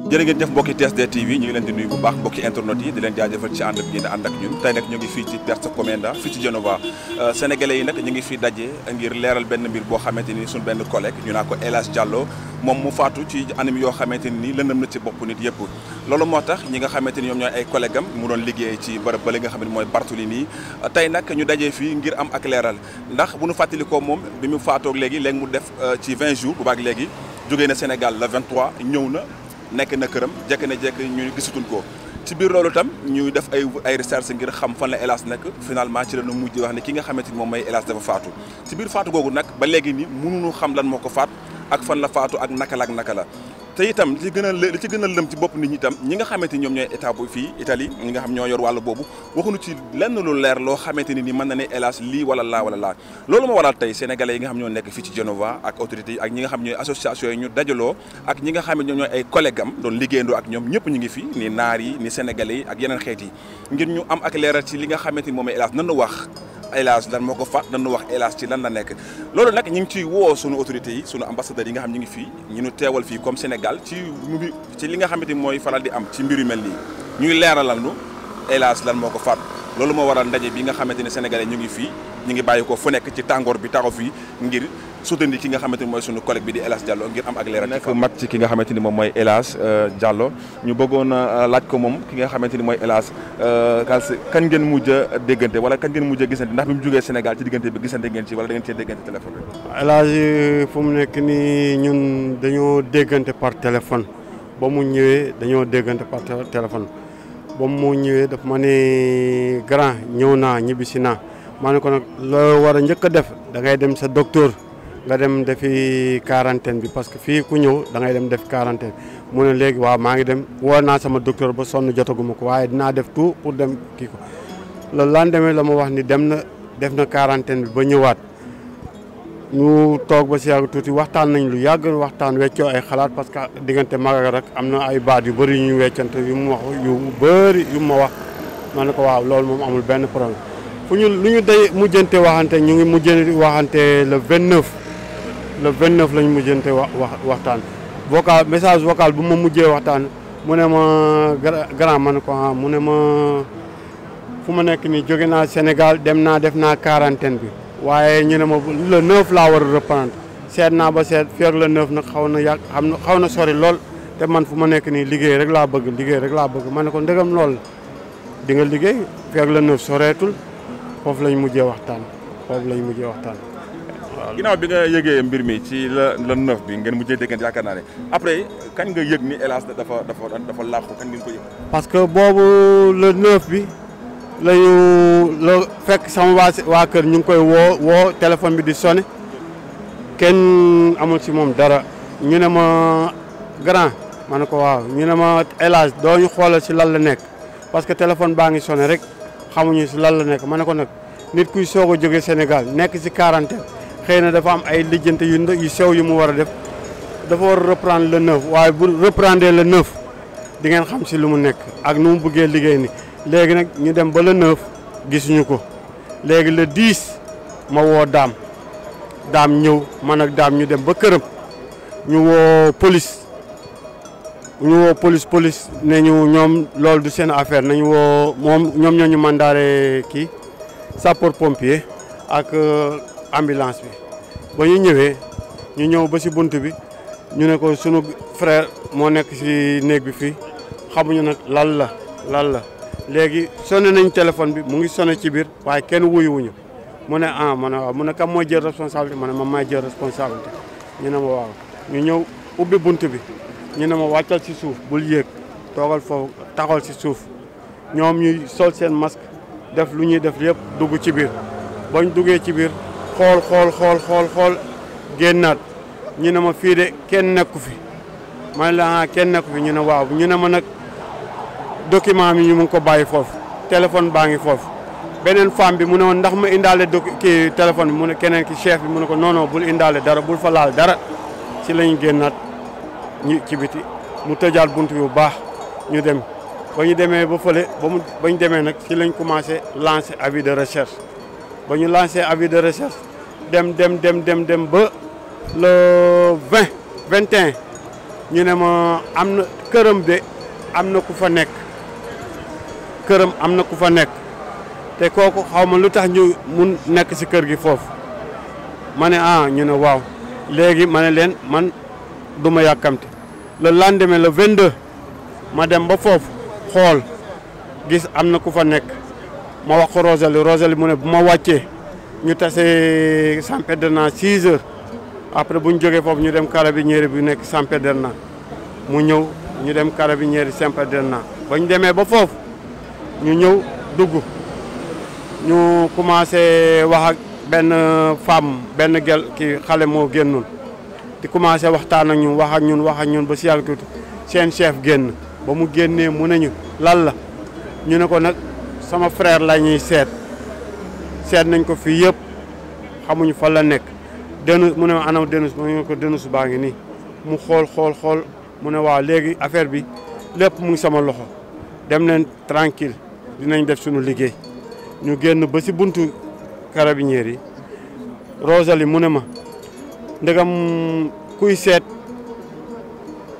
jërë ngeen jëf mbokki TSD TV ñu ngi leen di nuyu bu baax mbokki internet yi di leen jaajëfal ci ànd ak ngeen di ànd ak ñun tey nag ñu ngi fii ci Terza Comenda fii ci Genova sénégalais yi nag ñu ngi fii daje ngir leeral benn mbir boo xamante ni suñ benn collègue ñu naa ko El Hadj Diallo moom mu faatu ci anam yoo xamante ni lëndëm na ci bopp nit yëpp loolu moo tax ñi nga xamante ni ñoom ñooy ay collègue am mu doon liggéey ci bërëb ba li nga xam ne mooy Bartolini tey nag ñu dajee fii ngir am ak leeral ndax bu ñu fàttalikoo moom bi mu faatoog léegi mu def ci 20 jours bu baag léegi jógee na Sénégal le 23 ñëw na nekk na këram jekk na jekk ñu gisatuñ ko ci biir loolu tam ñuy def ay recherche ngir xam fan la El Hadj nekk finalement ci la ñu mujj wax ne ki nga xamante ni moom mooy El Hadj dafa faatu ci biir faatu googu nag ba léegi ni mënuñu xam lan moo ko faat ak fan la faatu ak naka la te itam li ci gën a lëm ci bopp nit ñi itam ñi nga xamante ni ñoom ñooy état bu fii Italie ñi nga xam ñoo yor wàllu boobu waxuñu ci lenn lu leer loo xamante ni mën na ne El Hadj lii wala laa loolu moo waral tey sénégalais yi nga xam ñoo nekk fii ci Genova ak autorités yi ak ñi nga xam ñooy association yi ñu dajaloo ak ñi nga xam ne ñoom ñooy ay collègue am doon liggéeyandoo ak ñoom ñëpp ñu ngi fi ni naar yi ni sénégalais yi ak yeneen xeet yi ngir ñu am ak leeral ci li nga xamante ni moom mooy El Hadj nanu wax El Hadj lan moo ko faat nanu wax El Hadj ci lan la nekk loolu nag ñu ngi ciy woo sunu autorités yi sunu ambassadeurs yi nga xam ñu ngi fii ñu nu teewal fii comme Sénégal ci li nga xamante ni mooy faral di am ci mbir yu mel nii ñuy leeralal nu El Hadj lan moo ko faat loolu moo waral ndaje bi nga xamante ni sénégalais ñu ngi fii ñu ngi bàyyi ko fu nekk ci tàngoor bi taxaw fii ngir soutenir ki nga xamante ni mooy sunu collègue bi di El Hadj Diallo ngir am ak leeral nekk mag ci ki nga xamante ni moom mooy El Hadj Diallo ñu bëggoon a laaj ko moom ki nga xamante ni mooy El Hadj kan ngeen mujj a déggante wala kan ngeen mujj a gisante ndax bi mu jógee Sénégal ci diggante bi gisante ngeen ci wala da ngeen cee déggante téléphone bi. El Hadj fu mu nekk nii ñun dañoo déggante par téléphone ba mu ñëwee dañoo déggante par téléphone ba mu ñëwee daf ma ne grand ñëw naa ñibbisi naa maa ne ko nag loo war a njëkk a def da ngay dem sa docteur nga dem defi quarantaine bi parce que fii ku ñëw da ngay dem def quarantaine mu ne léegi waaw maa ngi dem woo naa sama docteur ba sonn jotaguma ko waaye dinaa def tout pour dem kii ko le lendemain la ma wax ni def na quarantaine bi ba ñëwaat ñu toog ba si yàgg tuuti waxtaan nañ lu yàgg waxtaan weccoo ay xalaat parce que diggante mag ak rek am na ay baat yu bëri yu ñu weccante yu mu wax yu bëri yu ma wax ma ne ko waaw loolu moom amul benn problème fu ñu lu ñu day mujjante waxante ñu ngi mujjante waxante le 29 lañ mujjante waxtaan vocal message vocal bu ma mujjee waxtaan mu ne ma grand ma ne ko mu ne ma fu ma nekk nii jóge naa Sénégal dem naa def naa quarantaine bi waaye ñu ne ma le 9 laa war a reprendre seet naa ba seet feeg le 9 nag xaw na yàgg xaw na sori lool te man fu ma nekk nii liggéey rek laa bëgg ma ne ko ndegam lool di nga liggéey feeg le 9 soreetul foofu lañ mujjee waxtaan waaw. ginnaaw bi nga yëgee mbir mi ci le 9 bi ngeen mujjee déggante yaakaar naa ne après kañ nga yëg ni El Hadj dafa làqu kañ ngeen ko yëg. parce que boobu le 9 bi la fekk sama waa kër ñu ngi koy woo téléphone bi di sonné kenn amul si moom dara ñu ne ma grand ma ne ko waaw ñu ne ma El Hadj doo ñu xoolal si lan la nekk parce que téléphone baa ngi sonné rek xamuñu si lan la nekk ma ne ko nag nit kuy soog a jógee Sénégal nekk si quarantaine xëy na dafa am ay lijjante yu sew yu mu war a def dafa war a reprendre le 9 waaye bu reprendre le 9 di ngeen xam si lu mu nekk ak nu mu bëggee liggéey ni léegi nag ñu dem ba le 9 gisuñu ko léegi le 10 ma woo daam ñëw man ak daam ñu dem ba këram ñu woo police ne ñu ñoom loolu du seen affaire nañu woo ñoom ñoo ñu mandaare kii sapeur pompier ak ambulance bi ba ñu ñëwee ñu ñëw ba si bunt bi ñu ne ko sunu frère moo nekk si néeg bi fii xamuñu nag lan la léegi sonné nañ téléphone bi mu ngi sonné ci biir waaye kenn wuyuwuñu mu ne ma ne waaw mu ne kam mooy jël responsabilité ma ne ma may jël responsabilité ñu ne ma waaw ñu ñëw ubbi bunt bi ñu ne ma wàccal si suuf bul yéeg toogal foofu taxawal si suuf ñoom ñuy sol seen masque def lu ñuy def yëpp dugg ci biir bañ duggee ci biir xool génnaat ñu ne ma fii de kenn nekku fi ma ne la kenn nekku fi ñu ne waaw ñu ne ma nag document mi ñu mun ko bàyyi foofu téléphone baa ngi foofu beneen femme bi mu ne woon ndax ma indaale kii téléphone bi mu ne keneen ki chef bi mu ne ko non bul indaale dara bul fa laal dara ci lañu génnaat ñu ci biti mu tëjaat bunt bi bu baax ñu dem ba ñu demee ba fële ba ñu demee nag ci lañ commencé lancer avis de recherche ba ñu lancer avis de recherche dem ba le 21 ñu ne ma am na këram de am na ku fa nekk këram am na ku fa nekk te kooku xaw ma lu tax ñu mun nekk si kër gi foofu ma ne ñu ne waaw léegi ma ne leen man du ma yàkkamte le lendemain le 22 ma dem ba foofu xool gis am na ku fa nekk ma wax ko Rosalie mu ne bu ma wàccee ñu tase Sampédernat 6 heures après bu ñu jógee foofu ñu dem carabinieri bi nekk Sampédernat mu ñëw ñu dem carabinieri Sampédernat ba ñu demee ba foofu ñu ñëw dugg ñu commencé wax ak benn femme benn gel ki xale moo génnoon di commencé waxtaan ak ñun wax ak ñun ba si yàlla tuuti seen chef génn ba mu génnee mu ne ñu lan la ñu ne ko nag sama frère la ñuy seet nañ ko fii yëpp xamuñu fan la nekk Denus mu ne ma anam Denus mu ne ko Denus baa ngi nii mu xool mu ne waaw léegi affaire bi lépp mu ngi sama loxo dem leen tranquille dinañ def suñu liggéey ñu génn ba si buntu carabinieri yi Rosalie mu ne ma ndegam kuy seet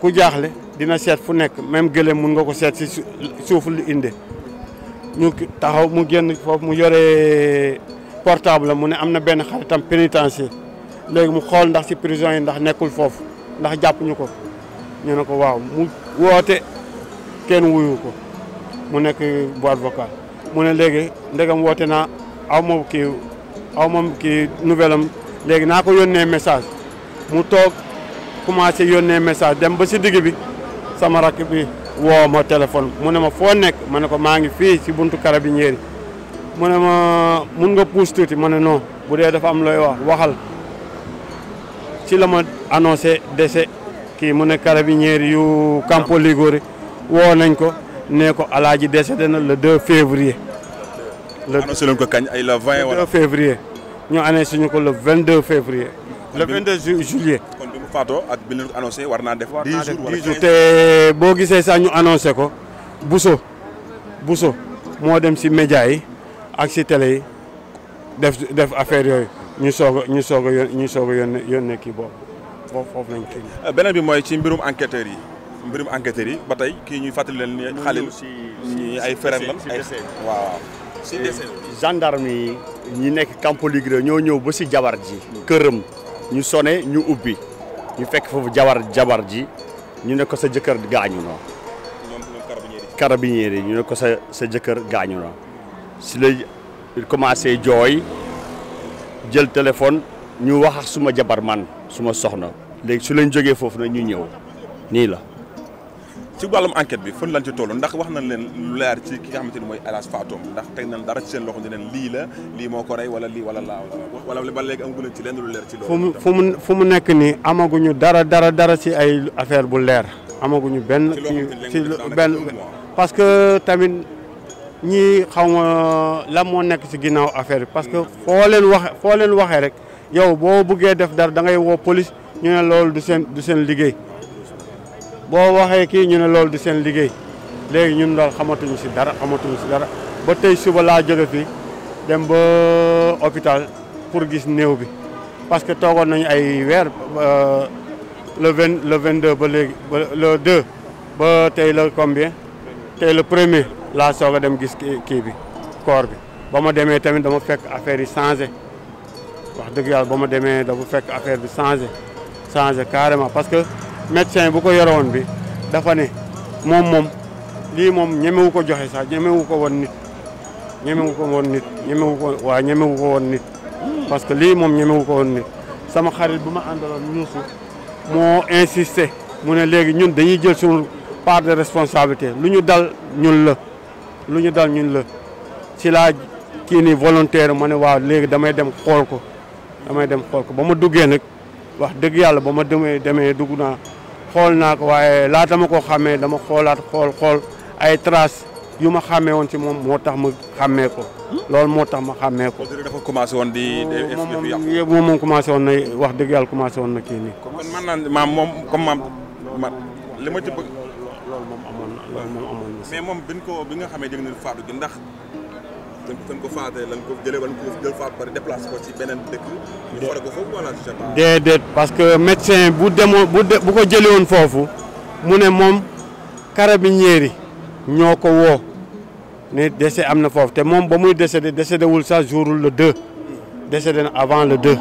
ku jaaxle dina seet fu nekk même gëléem mun nga ko seet si suuf lu inde ñu taxaw mu génn foofu mu yore portable mu ne am na benn xaritam pénitencier léegi mu xool ndax si prison yi ndax nekkul foofu ndax jàpp ñu ko ñu ne ko waaw mu woote kenn wuyu ko mu nekk boîte vocale mu ne léegi ndegam woote naa aw ma kii nouvelle am léegi naa ko yónnee message mu toog commencé yónnee message dem ba si digg bi sama rakk bi woo ma téléphone mu ne ma foo nekk ma ne ko maa ngi fii si buntu carabinieri mu ne ma mun nga puus tuuti ma ne non bu dee dafa am looy waxal ci la ma annoncé décès kii mu ne carabinieri yu Campo Ligure woo nañ ko ne ko alaaji décédé na le 2 février. annoncé leen ko kañ ay le 20 wala 2 février ñu annoncé ñu ko le 22 février. le 22 juillet. kon bi mu faatoo ak bi leen ko annoncé war naa def 10 jours wala 10 jours te boo gisee sax ñu annoncé ko Bousso moo dem si média yi ak si télé yi def affaire yooyu ñu soog a yónnee kii boobu foofu nañ kii. beneen bi mooy ci mbirum enquêteurs yi ba tey kii ñuy fàttali leen ni Khalil ñi ay frère lan ay waaw. si gendarme yi ñi nekk Campo Ligure ñoo ñëw ba si jabar ji këram ñu sone ñu ubbi ñu fekk foofu jabar ji ñu ne ko sa jëkkër gaañu na carabinieri ñu ne ko sa jëkkër gaañu na si la commencé jooy jël téléphone ñu wax ak suma jabar man suma soxna léegi su lañ jógee foofu nag ñu ñëw nii la. ci wàllum enquête bi fan lañ ci toll ndax wax nañ leen lu leer ci ki nga xamante ni mooy El Hadj Fatou ndax teg nañ dara ci seen loxo ne leen lii moo ko rey wala lii wala laa wala ba léegi amagu leen ci lenn lu leer ci loolu. fu mu nekk nii amaguñu dara ci ay affaire bu leer amaguñu benn. ci benn parce que tamit ñii xaw ma lan moo nekk ci ginnaaw affaire bi parce que foo leen waxee rek yow boo bëggee def dara da ngay woo police ñu ne loolu du seen liggéey. boo waxee kii ñu ne loolu du seen liggéey léegi ñun daal xamatuñu si dara ba tey suba laa jóge fii dem ba hôpital pour gis néew bi parce que toogoon nañu ay weer le 22 ba léegi le 2 ba tey la combien tey le premier laa soog a dem gis kii bi corps bi ba ma demee tamit dama fekk affaire yi changé wax dëgg yàlla ba ma demee dama fekk affaire bi changé carrément parce que médecin bu ko yoroon bi dafa ne moom lii moom ñemewu ko joxe sax ñemewu ko woon nit parce que lii moom ñemewu ko woon nit sama xarit bu ma àndaloon ñuusu moo insisté mu ne léegi ñun dañuy jël suñu part de responsabilité lu ñu dal ñun la ci laa kii ni volontaire ma ne waaw léegi damay dem xool ko ba ma duggee nag wax dëgg yàlla ba ma demee dugg naa xool naa ko waaye laata ma ko xàmmee dama xool ay traces yu ma xàmmee woon ci moom moo tax ma xàmmee ko loolu moo tax ma xàmmee ko. dafa commencé woon di. moom commencé woon na wax dëgg yàlla commencé woon na kii nii. kon man naan moom li ma ci bëgg. loolu moom amoon na. mais moom bi nga xamee dégg nañu faatu gi ndax. dañ ko faatee lañ ko jëlee wala ko jël faatu pare déplacé ko ci beneen dëkk. ñu xoole ko foofu wala je sais pas. déedéet parce que médecin bu ko jëlee woon foofu. mu ne moom carabinieri ñoo ko woo ne décès am na foofu te moom ba muy décédé wul sax jour le 2 décédé na avant le 2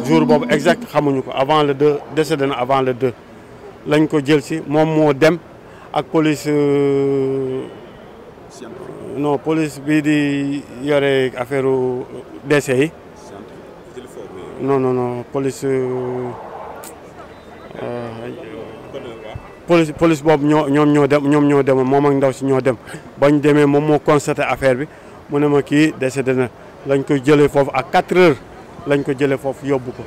jour boobu exact xamuñu ko avant le 2 décédé na avant le 2 lañ ko jël si moom moo dem ak police non police bii di yore affaire décès yi non police police boobu ñoom ñoo dem moom ak ndaw si ñoo dem bañ demee moom moo constaté affaire bi mu ne ma kii décédé na lañ ko jëlee foofu à 4 heures lañ ko jëlee foofu yóbbu ko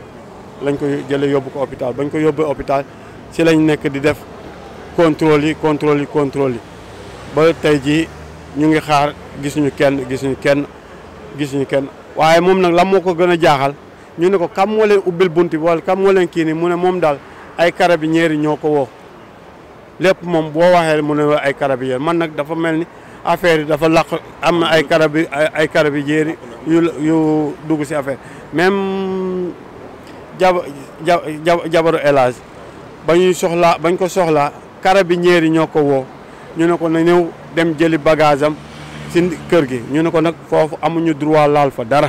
lañ ko jëlee yóbbu ko hôpital bañ ko yóbbu hôpital si lañ nekk di def contrôle yi ba tey jii ñu ngi xaar gisuñu kenn waaye moom nag lan moo ko gën a jaaxal ñu ne ko kam moo leen ubbil bunt bi wala kam moo leen kii ni mu ne moom daal ay carabinieri ñoo ko woo lépp moom boo waxee mu ne ay carabinieri man nag dafa mel ni affaire yi dafa laq am na ay carabinieri yu dugg si affaire même jabaru El Hadj bañ ko soxlaa carabinieri ñoo ko woo ñu ne ko na ñëw dem jëli bagage am si kër gi ñu ne ko nag foofu amuñu droit laal fa dara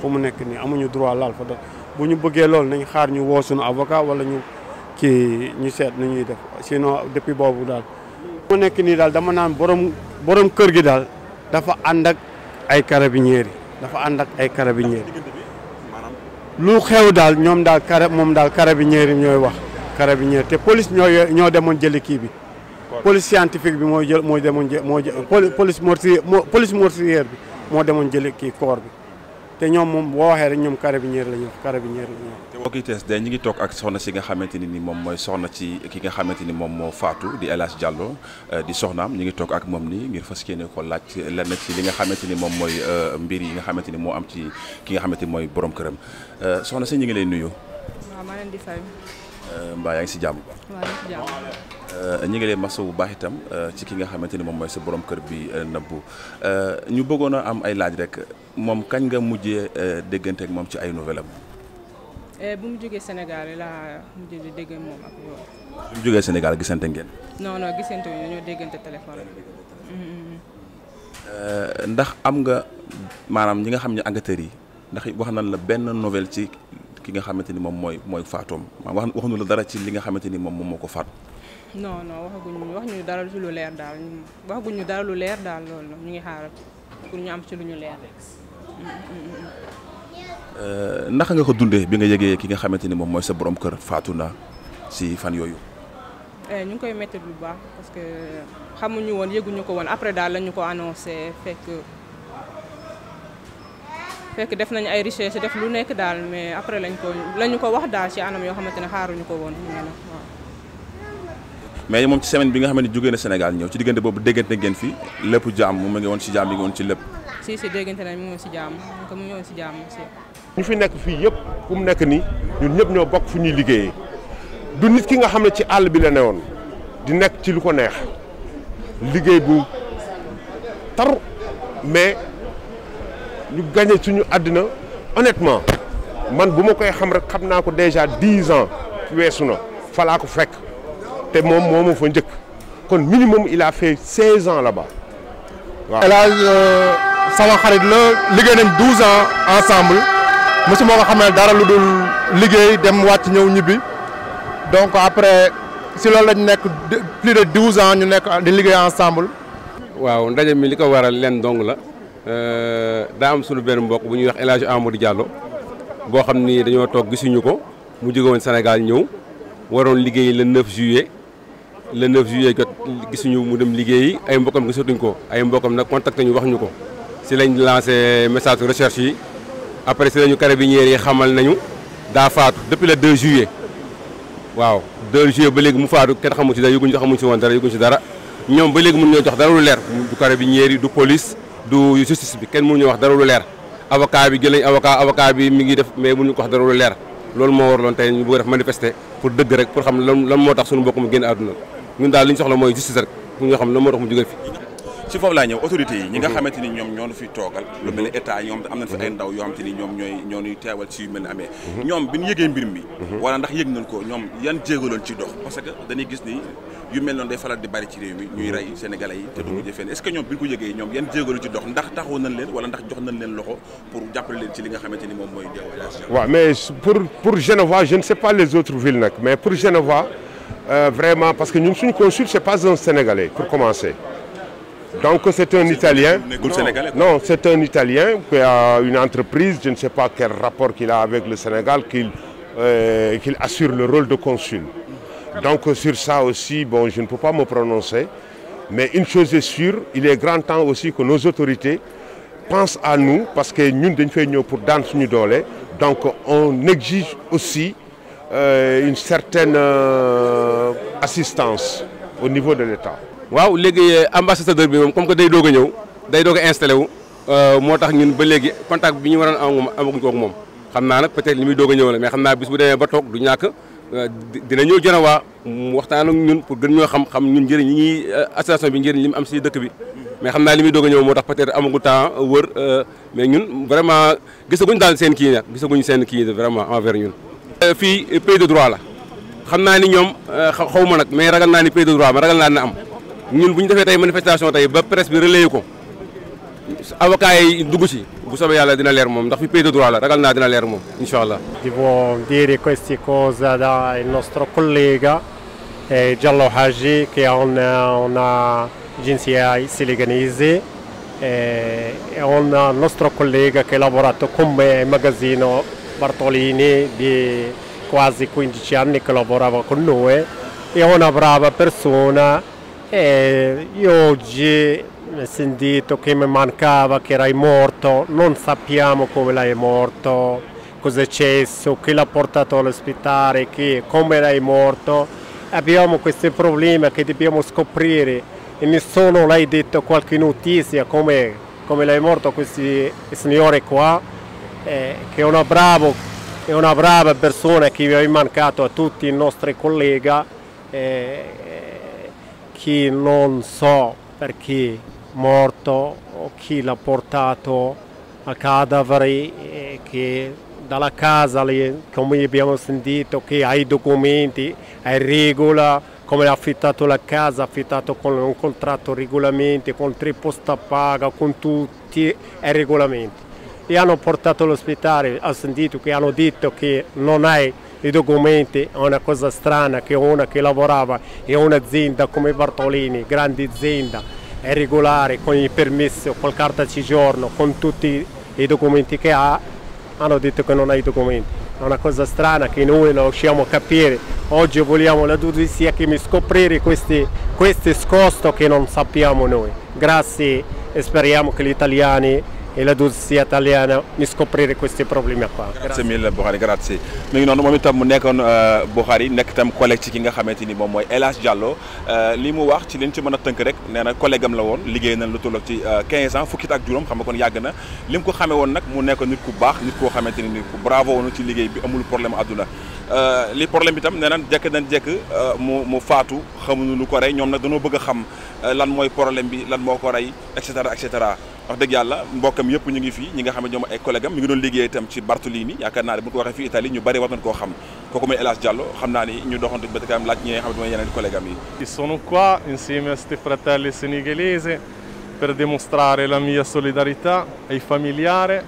fu mu nekk nii amuñu droit laal fa dara bu ñu bëggee loolu nañ xaar ñu woo suñu avocat wala ñu seet nu ñuy def sinon depuis boobu daal mu nekk nii daal dama naan borom kër gi daal dafa ànd ak ay carabinieri lu xew daal moom daal carabinieri ñooy wax carabinieri te police ñoo demoon jëli kii bi police scientifique bi police meurtrière bi moo demoon jëli kii corps bi te ñoom moom boo waxee rek ñoom carabinieri la ñu te mbokk yi TSD ñi ngi toog ak soxna si nga xamante ni moom mooy soxna ci ki nga xamante ni moom moo faatu di El Hadj Diallo di soxnaam ñi ngi toog ak moom ni ngir fas yéene ko laaj lenn ci li nga xamante ni moom mooy mbir yi nga xamante ni moo am ci ki nga xamante ni mooy borom këram soxna si ñi ngi lay nuyu. waaw maa leen di fay. mbaa yaa ngi si jàmm. waaw yaa ngi si jàmm. ñi ngi lay masawu bu baax itam ci ki nga xamante ni moom mooy sa borom kër bi nëbbu ñu bëggoon a am ay laaj rek moom kañ nga mujjee déggante ak moom ci ay nouvelle am. bu mu jógee Sénégal laa mujjee di dégg moom ak yow. bu mu jógee Sénégal gisante ngeen. non gisante wu ñu dañoo déggante téléphone. ndax am nga maanaam ñi nga xam ne enquêteurs yi ndax wax nañ la benn nouvelle ci ki nga xamante ni moom mooy faatoom maanaam waxuñu la dara ci li nga xamante ni moom moo ko faat. non waxuñu dara ci lu leer daal waxaguñu dara lu leer daal loolu ñu ngi xaaral pour ñu am ci lu ñu leer. naka nga ko dundee bi nga yëgee ki nga xamante ni moom mooy sa borom kër faatu na si fan yooyu. ñu ngi koy métti bu baax parce que xamuñu woon yëguñu ko woon après daal lañu ko annoncé fekk def nañu ay recherche def lu nekk daal mais après lañu ko wax daal ci anam yoo xamante ne xaaruñu ko woon waaw. mais moom ci semaine bi nga xam ne jógee na Sénégal ñëw ci diggante boobu déggante ngeen fi lépp jàmm mu ngi woon ci jàmm bi ngi woon ci lépp. si déggante nañ mu ngi woon ci jàmm mu ngi woon ci jàmm si. ñu fi nekk fii yëpp fu mu nekk nii ñun ñëpp ñoo bokk fu ñuy liggéeyee du nit ki nga xam ne ci àll bi la newoon di nekk ci lu ko neex liggéey bu tar mais ñu gagné suñu àddina honnêtement man bu ma koy xam rek xam naa ko déjà 10 ans weesu na fa laa ko fekk te moom moo ma fa njëkk kon minimum il a fait 16 ans là-bas waaw. El Hadj sama xarit la liggéey nañ 12 ans ensemble mosuma ko xamee dara lu dul liggéey dem wàcc ñëw ñibbi donc après si loolu lañ nekk plus de 12 ans ñu nekk di liggéey ensemble. waaw ndaje mi li ko waral leen dong la daa am suñu benn mbokk bu ñuy wax El Hadj Amadou Diallo boo xam ni dañoo toog gisuñu ko mu jóge woon Sénégal ñëw waroon liggéey le 9 juillet jot gisuñu mu dem liggéeyi ay mbokkam gisatuñ ko ay mbokkam nag contacté ñu wax ñu ko si lañ lancé message recherche yi après si lañu carabinieri yi xamal nañu daa faatu depuis le 2 juillet waaw 2 juillet ba léegi mu faatu kenn xamu ci dara xamuñ si woon dara yëguñ si dara ñoom ba léegi mënu ñoo jox dara lu leer du carabinieri du police du justice bi kenn mënu ñoo wax dara lu leer avocat bi jël nañ avocat bi mi ngi def mais mënuñu ko wax dara lu leer loolu moo waraloon tey ñu bëgg def manifester pour dëgg rek pour xam lan moo tax suñu mbokk mu génn àdduna ñun daal li ñu soxla mooy justice rek pour ñu xam lan moo tax mu jógee fi. ci foofu laa ñëw autorités yi ñi nga xamante ni ñoom ñoo fi toogal lu mel ni état ñoom am nañ fi ay ndaw yoo xamante ni ñoom ñoo ñuy teewal ci yu mel ni amee ñoom bi ñu yëgee mbir mi wala ndax yëg nañ ko ñoom yan jéegaloon ci dox parce que dañuy gis ni yu mel noonu day faral di bari ci réew mi ñuy rey sénégalais yi te duñu jëfee est-ce que ñoom bi ñu ko yëgee ñoom yan jéegaloon ci dox ndax taxaw nañ leen wala ndax jox nañ leen loxo pour jàppale leen ci li nga xamante ni moom mooy waaw mais pour Genova je ne sais pas les autres villes nag mais pour Genova vraiment parce que ñun suñu consul c'est pas un Sénégalais pour commencer. Donc c'est un Italien. Non, c'est un Italien qui a une entreprise, je ne sais pas quel rapport qu'il a avec le Sénégal, qu'il assure le rôle de consul. Donc sur ça aussi, bon, je ne peux pas me prononcer, mais une chose est sûre, il est grand temps aussi que nos autorités pensent à nous, parce que nous dañ fay ñëw pour daan suñu doole, donc on exige aussi une certaine assistance au niveau de l'État. waaw léegi ambassadeur bi moom comme que day doog a ñëw day doog a installé wu moo tax ñun ba léegi contact bi ñu waroon am amaguñ ko ak moom xam naa nag peut-être li muy doog a ñëw la mais xam naa bis bu demee ba toog du ñàkk dina ñëw Genova mu waxtaan ak ñun pour gën ñoo xam ñun njëriñ ñi ñuy association bi njëriñ li mu am si dëkk bi mais xam naa li muy doog a ñëw moo tax peut-être amagu temps wër mais ñun vraiment gisaguñ daal seen kii nag gisaguñ seen kii vraiment envers ñun. fii pays de droit la xam naa ni ñoom xaw ma nag mais ragal naa ni pays de droit ma ragal naa ne am. ñun bu ñu defee tey manifestation tey ba presse bi relayé ko avocat yi dugg ci bu soobee yàlla dina leer moom ndax fi pays de droit la ragal naa dina leer moom incha allah. Devo dire queste cose da il nostro collega Giallo Hagi che ha una agenzia senegalese e un nostro collega che ha lavorato con me al magazzino Bartolini di quasi 15 anni che lavorava con noi, è una brava persona. Io oggi ho sentito che mi mancava, che erai morto, non sappiamo come lei è morto, cosa è successo, chi l'ha portato all'ospedale, come erai morto. Abbiamo questi problemi che dobbiamo scoprire e nessuno l'ha detto qualche notizia come lei è morto questo signore qua, che è una brava persona che vi ha mancato a tutti i nostri colleghi. Chi non so perché morto o chi l'ha portato a cadavere che dalla casa come abbiamo sentito che ha i documenti, è regola, come ha affittato la casa, ha affittato con un contratto regolamenti, con 3 posta paga, con tutti i regolamenti. Li hanno portato all'ospedale, ho sentito che hanno detto che non hai i documenti, è una cosa strana che una che lavorava in un'azienda come Bartolini, grande azienda, è regolare, con i permessi, col carta soggiorno, con tutti i documenti che ha, hanno detto che non ha i documenti. È una cosa strana che noi non riusciamo a capire. Oggi vogliamo la giustizia che mi scoprire questi scosto che non sappiamo noi. Grazie e speriamo che gli italiani e la giustizia italiana mi scoprire questi problemi qua. Grazie mille Bokhari, grazie. mi ngi noonu moom itam mu nekkoon Bokhari nekk itam collègue ci ki nga xamante ni moom mooy El Hadj Diallo li mu wax ci liñ ci mën a tënk rek nee na collègue am la woon liggéey nañ lu tolloog ci 15 ans fukki ak juróom xam nga kon yàgg na li mu ko xamee woon nag mu nekk nit ku baax nit koo xamante ni nit ku bravo woon ci liggéey bi amul problème àdduna li problème bi tam nee na jekk nañ jekk mu faatu xamuñu lu ko rey ñoom nag dañoo bëgg a xam lan mooy problème bi lan moo ko rey et cetera et cetera. wax dëgg yàlla mbokkam yëpp ñu ngi fii ñi nga xam ne ñoom ay collègue am mi ngi doon liggéey itam ci Bartolini yaakaar naa ne bu ñu ko waxee fii Italie ñu bari war nañ koo xam kooku mooy El Hadj Diallo xam naa ni ñu doxantu ba kanam laaj ñi nga xam ne mooy yeneen collègue am yi. Sono qua insieme a questi fratelli senegalesi per dimostrare la mia solidarietà ai familiari,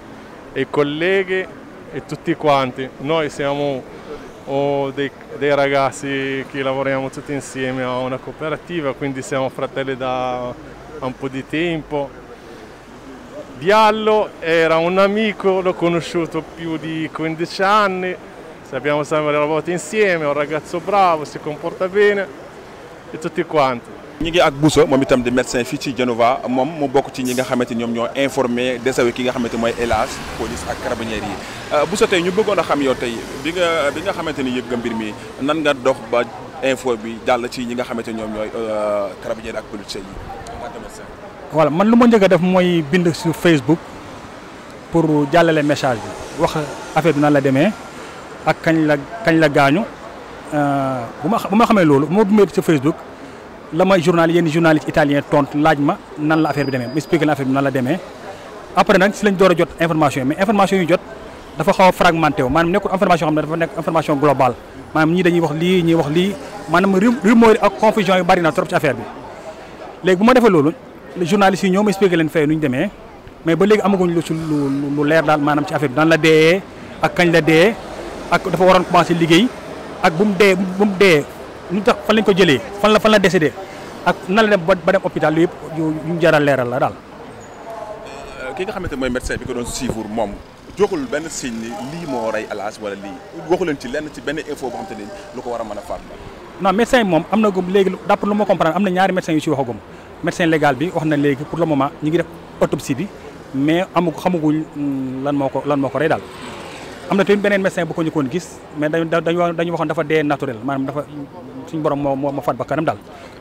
ai colleghi e tutti quanti. Noi siamo dei ragazzi che lavoriamo tutti insieme a una cooperativa, quindi siamo fratelli da un po' di tempo. Diallo era un amico, l'ho conosciuto più di 15 anni, abbiamo sempre lavorato insieme, è un ragazzo bravo, si comporta bene e tutti quanti. ñi ngi ak Bousso moom itam di médecin fii ci Genova moom mu bokk ci ñi nga xamante ni ñoom ñoo informé décès ki nga xamante mooy El Hadj police ak carabinieri yi Bousso tey ñu bëggoon a xam yow tey bi nga xamante ni yëg nga mbir mi nan nga dox ba info bi jàll ci ñi nga xamante ñoom ñooy carabinieri ak policier yi. voilà man lu ma njëkk a def mooy bind sur Facebook pour jàllale message bi wax affaire bi nan la demee ak kañ la gaañu bu ma xamee loolu bu ma bindee sur Facebook la may journaliste italien tontu laaj ma nan la affaire bi demee ma expliqué la affaire bi nan la demee après nag si lañ door a jot information mais information yu jot dafa xaw a fragmenté wu maanaam nekkul information xam ne dafa nekk information globale maanaam ñii dañuy wax lii ñii wax lii maanaam rumeur ak confusion yu bari na trop ci affaire bi léegi bu ma defee loolu journalistes yi ñoo ma expliqué leen fay nu ñu demee mais ba léegi amaguñ lu leer daal maanaam ci affaire bi nan la dee ak kañ la dee ak dafa waroon commencé liggéey ak bu mu dee ñu tax fan lañ ko jëlee fan la décédé ak nan la dem ba dem hôpital yooyu yëpp yu jaral leeral la daal. ki nga xamante mooy médecin bi ko doon suivre moom joxul benn signe ni lii moo rey El Hadj wala lii waxu leen ci lenn ci benn info boo xamante ni lu ko war a mën a faat la. non médecin moom am na gum léegi d'après lu ma comprendre am na ñaari médecins yu ci waxagum médecin légal bi wax na léegi pour le moment ñu ngi def autopsie bi mais xamaguñ lan moo ko rey daal. am na tamit beneen médecin bu ko njëkkoon gis mais dañu waxoon dafa dee naturel maanaam dafa suñu borom moo faat ba kanam daal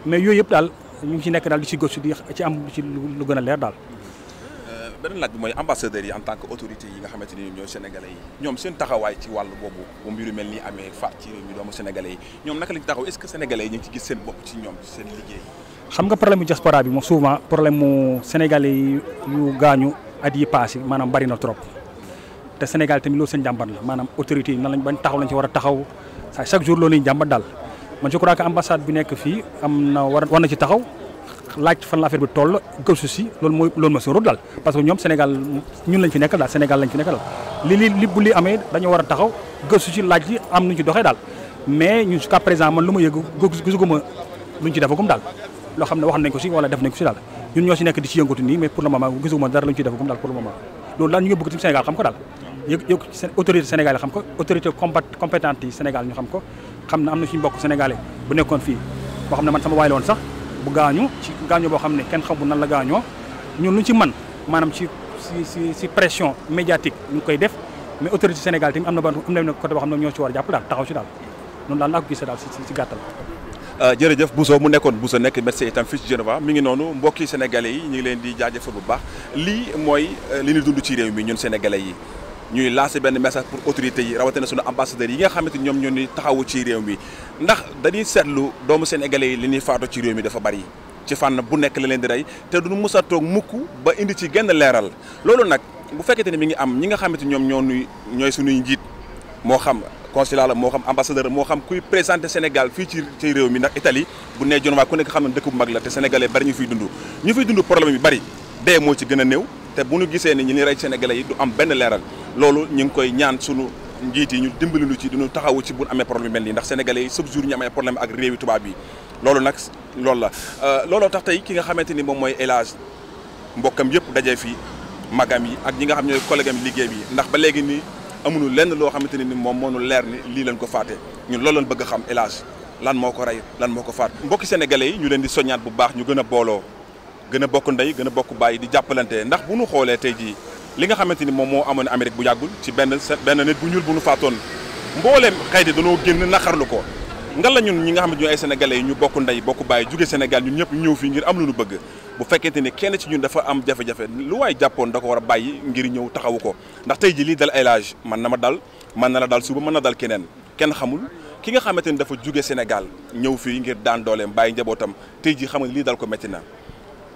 mais yooyu yëpp daal ñu ngi ci nekk daal di ci gëstu di ci am ci lu gën a leer daal. beneen laaj bi mooy ambassadeurs yi en tant que autorité yi nga xamante ni ñooy sénégalais yi ñoom seen taxawaay ci wàllu boobu bu mbiru mel ni amee faat ci réew mi doomu sénégalais yi ñoom naka lañ taxaw est-ce que sénégalais yi ñu ngi ci gis seen bopp ci ñoom ci seen liggéey. xam nga problème mu diaspora bi moom souvent problème mu sénégalais yi yu gaañu at yi passé maanaam bari na trop te Sénégal tamit loolu seen jàmbat la maanaam autorité yi nan lañ bañ taxaw lañ ci war a taxaw chaque jour loolu lañu jàmbat daal man je crois que ambassade bi nekk fii am na war na ci taxaw laaj fan la affaire bi toll gëstu si loolu mooy seen rôle daal parce que ñoom Sénégal ñun lañ fi nekkal daal Sénégal lañ fi nekkal daal li bu li amee dañoo war a taxaw gëstu si laaj yi am nuñ ci doxee daal mais ñun jusqu'à présent man lu ma yëg gisuguma luñ ci defagum daal loo xam ne wax nañ ko si wala def nañ ko si daal ñun ñoo si nekk di ci yëngatu nii mais pour le moment gisuguma dara luñ ci defagum daal pour le moment loolu daal ñu ngi bëgg ci Sénégal xam ko daal yëg autorité Sénégal yi xam ko autorité compétente yi Sénégal ñu xam ko xam ne am na suñu mbokk sénégalais bu nekkoon fii boo xam ne man sama waay la woon sax bu gaañu ci gaañu boo xam ne kenn xamul nan la gaañoo ñun luñ ci man maanaam ci pression médiatique ñu koy def mais autorité Sénégal tamit am na côté boo xam ne ñoo ci war a jàpp daal taxaw ci daal noonu daal laa ko gisee daal si gàttal. jërëjëf Bousso mu nekkoon Bousso nekk médecin itam fii ci Genova mi ngi noonu mbokki sénégalais yi ñu ngi leen di jaajëfal bu baax lii mooy li ñu dund ci réew mi ñun sénégalais yi ñuy lancer benn message pour autorités yi rawatina sunu ambassadeurs yi nga xamante ni ñoom ñoo ni taxawu ci réew mi ndax dañuy seetlu doomu sénégalais yi li ñuy faatu ci réew mi dafa bari ci fànn bu nekk la leen di rey te duñu mës a toog mukk ba indi ci genn leeral loolu nag bu fekkente ni mi ngi am ñi nga xamante ñoom ñooy suñuy njiit moo xam consulat la moo xam ambassadeur moo xam kuy présenté Sénégal fii ci réew mi ndax Italie bu nee Genova ku nekk xam ne dëkk bu mag la te sénégalais bari ñu fiy dund problème yu bari dee moo ci gën a néew te bu ñu gisee ni ñi rey sénégalais yi du am benn leeral loolu ñu ngi koy ñaan sunu njiit yi ñu dimbali ñu ci duñu taxawu ci bu amee problème mel nii ndax sénégalais yi chaque jour ñu amee problème ak réewi tubaab yi loolu nag loolu la looloo tax tey ki nga xamante ni moom mooy El Hadj mbokkam yëpp dajee fii magam yi ak ñi nga xam ñooy collègue am liggéey bi ndax ba léegi nii amuñu lenn loo xamante ni moom moo ñu leer ni lii lañ ko faate ñun loolu lañ bëgg a xam El Hadj lan moo ko rey lan moo ko faat mbokki sénégalais yi ñu leen di soññaat bu baax ñu gën a booloo gën a bokk ndey gën a bokk bàyyi di jàppalante ndax bu ñu xoolee tey jii li nga xamante ni moom moo amoon Amérique bu yàggul ci benn nit bu ñuul bu ñu faatoon mbooleem xayti dañoo génn naqarlu ko nga la ñun ñi nga xamante ñu ay sénégalais yi ñu bokk ndey bokk bàyyi jóge Sénégal ñun ñëpp ñëw fii ngir am lu ñu bëgg bu fekkente ni kenn ci ñun dafa am jafe-jafe lu waay jàppoon da ko war a bàyyi ngir ñëw taxawu ko ndax tey ji lii dal El Hadj man na ma dal man na la dal suba mën na dal keneen kenn xamul ki nga xamante ni dafa jóge Sénégal ñëw fii ngir daan dooleem bàyyi njabootam tey ji xam nga lii dal ko métti na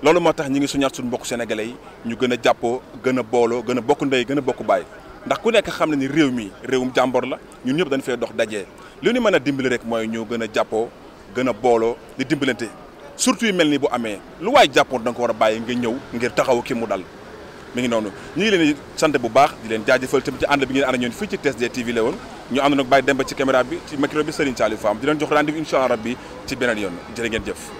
loolu moo tax ñi ngi suñaat suñu mbokk sénégalais yi ñu gën a jàppoo gën a booloo gën a bokk ndey gën a bokk bàyyi ndax ku nekk xam ne ni réew mi réewum jàmbor la ñun ñëpp dañ fee dox dajee li ñu mën a dimbali rek mooy ñu gën a jàppoo gën a booloo di dimbalante surtout yu mel ni bu amee lu waay jàppoon da nga ko war a bàyyi nga ñëw ngir taxaw ki mu dal mi ngi noonu ñu ngi leen di sant bu baax di leen jaajëfal tamit ci ànd bi ngeen ànd ñoon fii ci TSD TV la woon ñu ànd nag bàyyi dem ba ci caméra bi ci micro bi Serigne Saliou Fam di leen jox rendez-vous incha allah rabbi ci beneen yoon jërë ngeen jëf